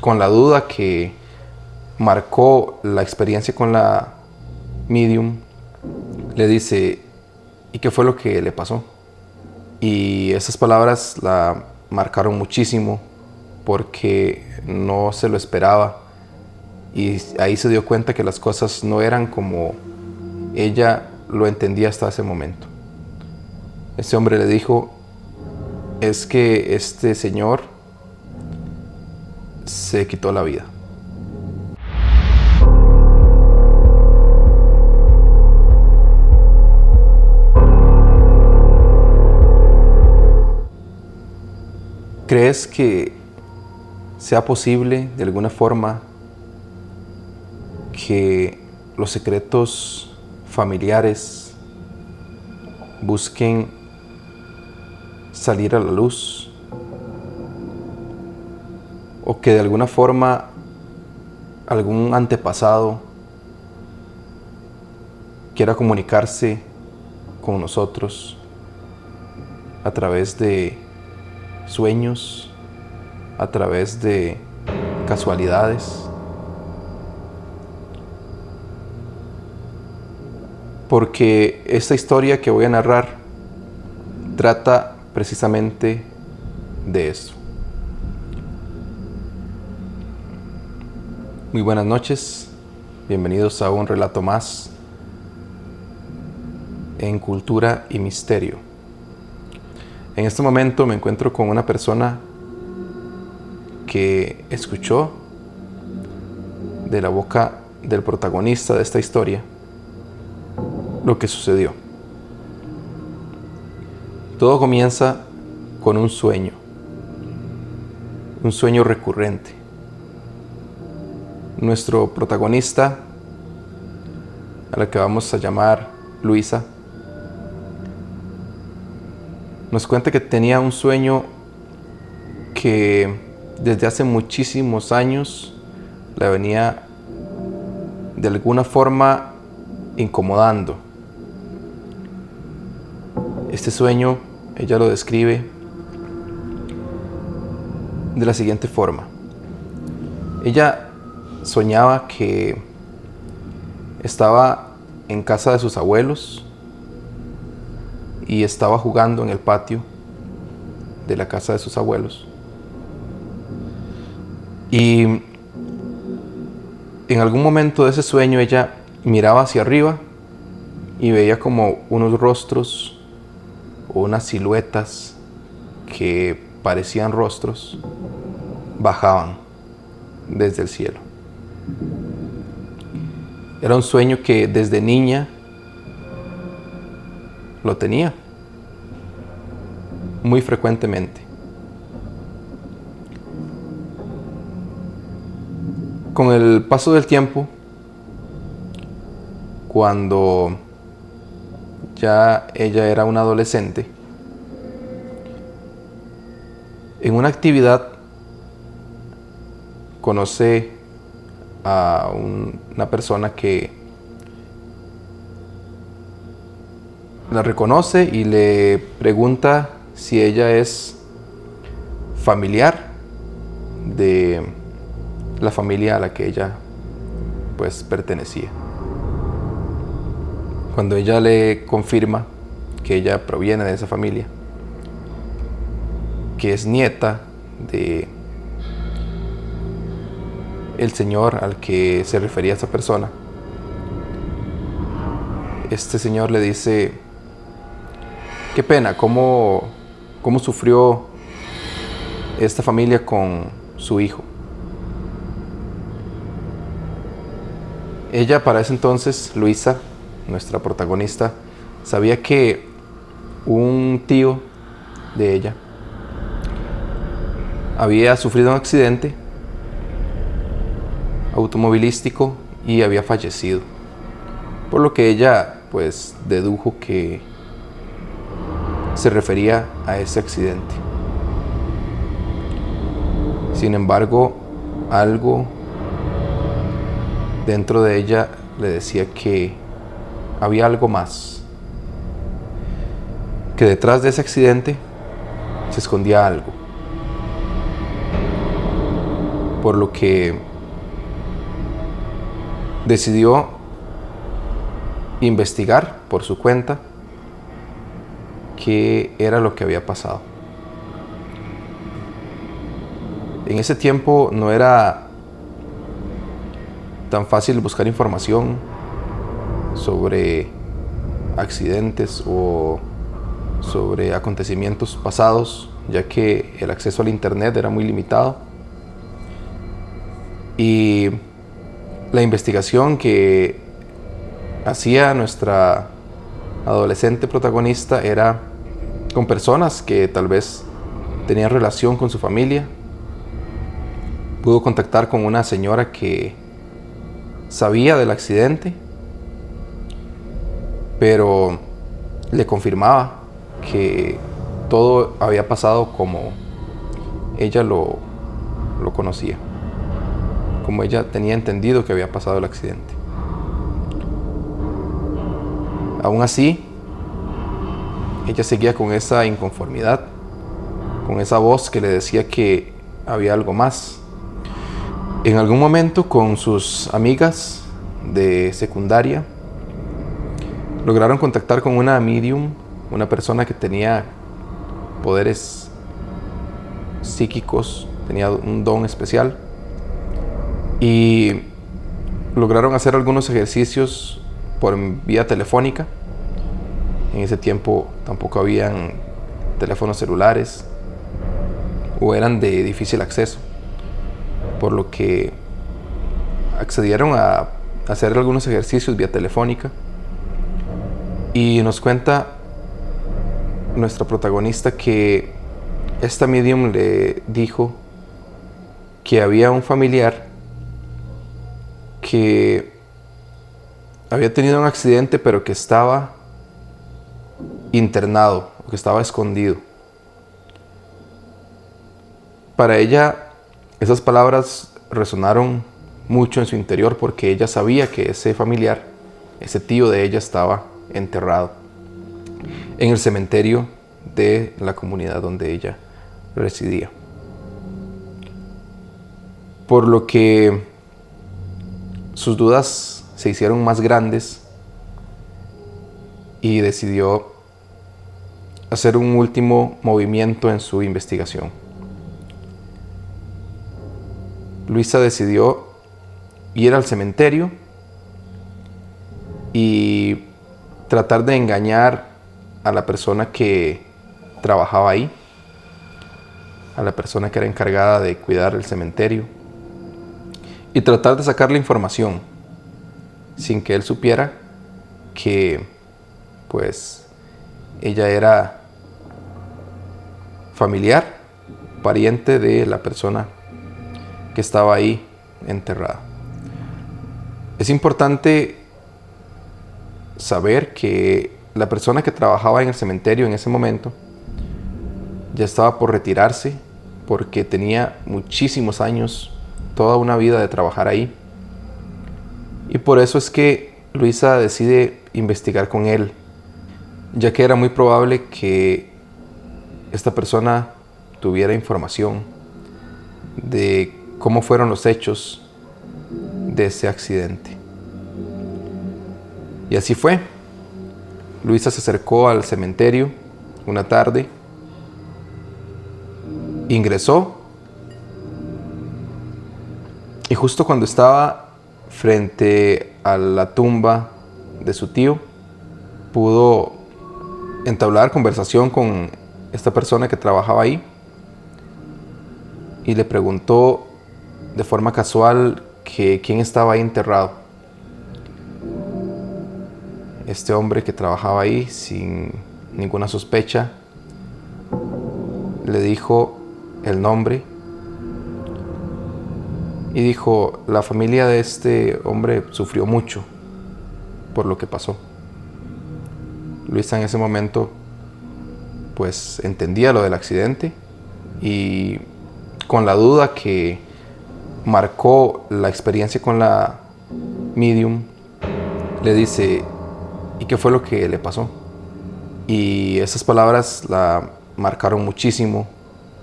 con la duda que marcó la experiencia con la medium, le dice: ¿y qué fue lo que le pasó? Y esas palabras la marcaron muchísimo porque no se lo esperaba, y ahí se dio cuenta que las cosas no eran como ella lo entendía hasta ese momento. Este hombre le dijo: es que este señor se quitó la vida. ¿Crees que sea posible de alguna forma que los secretos familiares busquen salir a la luz? ¿O que de alguna forma algún antepasado quiera comunicarse con nosotros a través de sueños, a través de casualidades? Porque esta historia que voy a narrar trata precisamente de eso. Muy buenas noches, bienvenidos a un relato más en Cultura y Misterio. En este momento me encuentro con una persona que escuchó de la boca del protagonista de esta historia lo que sucedió. Todo comienza con un sueño recurrente. Nuestro protagonista, a la que vamos a llamar Luisa, nos cuenta que tenía un sueño que desde hace muchísimos años la venía de alguna forma incomodando. Este sueño ella lo describe de la siguiente forma. Ella soñaba que estaba en casa de sus abuelos y estaba jugando en el patio de la casa de sus abuelos. Y en algún momento de ese sueño ella miraba hacia arriba y veía como unos rostros o unas siluetas que parecían rostros bajaban desde el cielo. Era un sueño que desde niña lo tenía muy frecuentemente. Con el paso del tiempo, cuando ya ella era una adolescente, en una actividad conoce a una persona que la reconoce y le pregunta si ella es familiar de la familia a la que ella pues pertenecía. Cuando ella le confirma que ella proviene de esa familia, que es nieta de el señor al que se refería esa persona, este señor le dice: qué pena, cómo sufrió esta familia con su hijo. Ella, para ese entonces, Luisa, nuestra protagonista, sabía que un tío de ella había sufrido un accidente automovilístico y había fallecido, por lo que ella pues dedujo que se refería a ese accidente. Sin embargo, algo dentro de ella le decía que había algo más, que detrás de ese accidente se escondía algo. por lo que decidió investigar por su cuenta qué era lo que había pasado. En ese tiempo no era tan fácil buscar información sobre accidentes o sobre acontecimientos pasados, ya que el acceso al internet era muy limitado. Y la investigación que hacía nuestra adolescente protagonista era con personas que tal vez tenían relación con su familia. Pudo contactar con una señora que sabía del accidente, pero le confirmaba que todo había pasado como ella lo conocía, como ella tenía entendido que había pasado el accidente. Aún así, ella seguía con esa inconformidad, con esa voz que le decía que había algo más. En algún momento, con sus amigas de secundaria, lograron contactar con una medium, una persona que tenía poderes psíquicos, tenía un don especial, y lograron hacer algunos ejercicios por vía telefónica. En ese tiempo tampoco habían teléfonos celulares o eran de difícil acceso, por lo que accedieron a hacer algunos ejercicios vía telefónica. Y nos cuenta nuestra protagonista que esta medium le dijo que había un familiar que había tenido un accidente, pero que estaba internado, que estaba escondido. Para ella, esas palabras resonaron mucho en su interior, porque ella sabía que ese familiar, ese tío de ella, estaba enterrado en el cementerio de la comunidad donde ella residía. Por lo que sus dudas se hicieron más grandes y decidió hacer un último movimiento en su investigación. Luisa decidió ir al cementerio y tratar de engañar a la persona que trabajaba ahí, a la persona que era encargada de cuidar el cementerio, y tratar de sacarle información sin que él supiera que pues ella era familiar, pariente de la persona que estaba ahí enterrada. Es importante saber que la persona que trabajaba en el cementerio en ese momento ya estaba por retirarse, porque tenía muchísimos años, toda una vida de trabajar ahí. Y por eso es que Luisa decide investigar con él, ya que era muy probable que esta persona tuviera información de cómo fueron los hechos de ese accidente. Y así fue. Luisa se acercó al cementerio una tarde, ingresó, y justo cuando estaba frente a la tumba de su tío, pudo entablar conversación con esta persona que trabajaba ahí y le preguntó de forma casual que quién estaba ahí enterrado. Este hombre que trabajaba ahí, sin ninguna sospecha, le dijo el nombre y dijo: la familia de este hombre sufrió mucho por lo que pasó. Luisa en ese momento pues entendía lo del accidente, y con la duda que marcó la experiencia con la medium, le dice: ¿y qué fue lo que le pasó? Y esas palabras la marcaron muchísimo,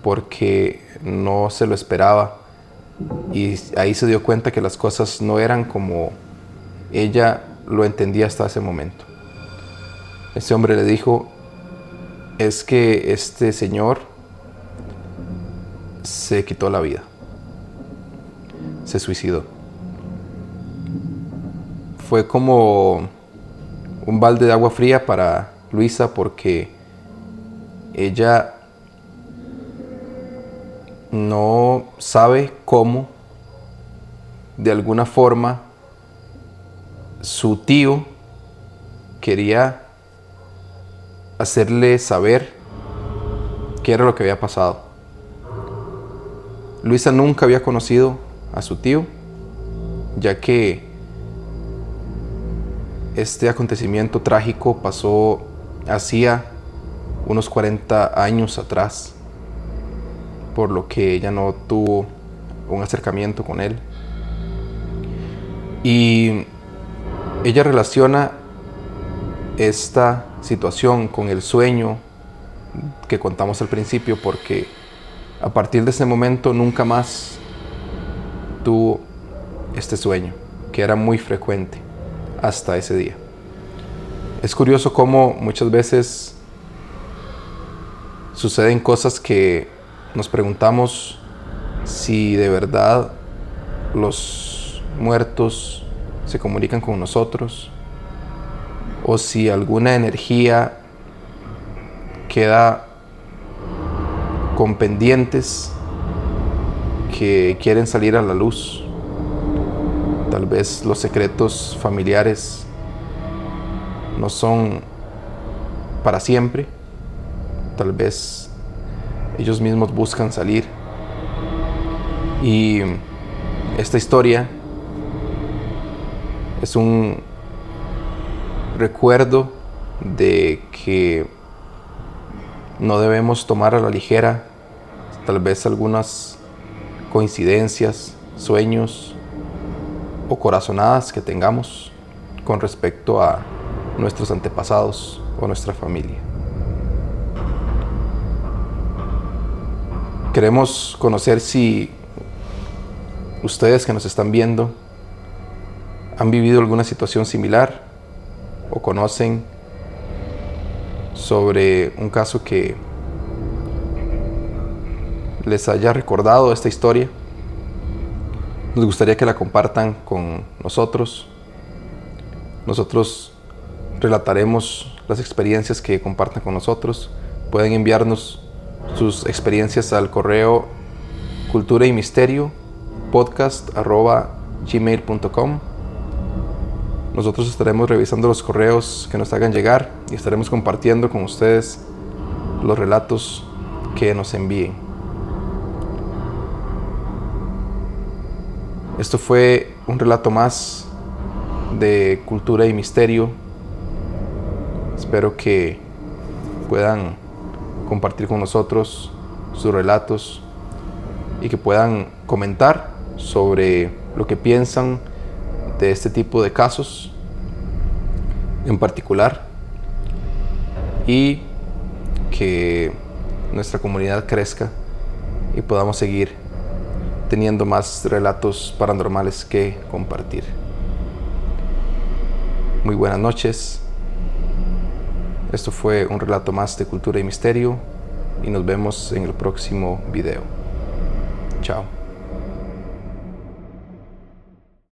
porque no se lo esperaba y ahí se dio cuenta que las cosas no eran como ella lo entendía hasta ese momento. Este hombre le dijo, es que este señor se quitó la vida, se suicidó. Fue como un balde de agua fría para Luisa, porque ella no sabe cómo, de alguna forma, su tío quería hacerle saber qué era lo que había pasado. Luisa nunca había conocido a su tío, ya que este acontecimiento trágico pasó hacía unos 40 años atrás, por lo que ella no tuvo un acercamiento con él. Y ella relaciona esta situación con el sueño que contamos al principio, porque a partir de ese momento nunca más tuvo este sueño, que era muy frecuente hasta ese día. Es curioso cómo muchas veces suceden cosas que nos preguntamos si de verdad los muertos se comunican con nosotros, o si alguna energía queda con pendientes que quieren salir a la luz. Tal vez los secretos familiares no son para siempre. Tal vez ellos mismos buscan salir. Y esta historia es un recuerdo de que no debemos tomar a la ligera tal vez algunas coincidencias, sueños o corazonadas que tengamos con respecto a nuestros antepasados o nuestra familia. Queremos conocer si ustedes que nos están viendo han vivido alguna situación similar o conocen sobre un caso que les haya recordado esta historia. Nos gustaría que la compartan con nosotros. Nosotros relataremos las experiencias que compartan con nosotros. Pueden enviarnos sus experiencias al correo culturaymisterio@gmail.com. Nosotros estaremos revisando los correos que nos hagan llegar y estaremos compartiendo con ustedes los relatos que nos envíen. Esto fue un relato más de Cultura y Misterio. Espero que puedan compartir con nosotros sus relatos y que puedan comentar sobre lo que piensan de este tipo de casos en particular, y que nuestra comunidad crezca y podamos seguir teniendo más relatos paranormales que compartir. Muy buenas noches. Esto fue un relato más de Cultura y Misterio y nos vemos en el próximo video. Chao.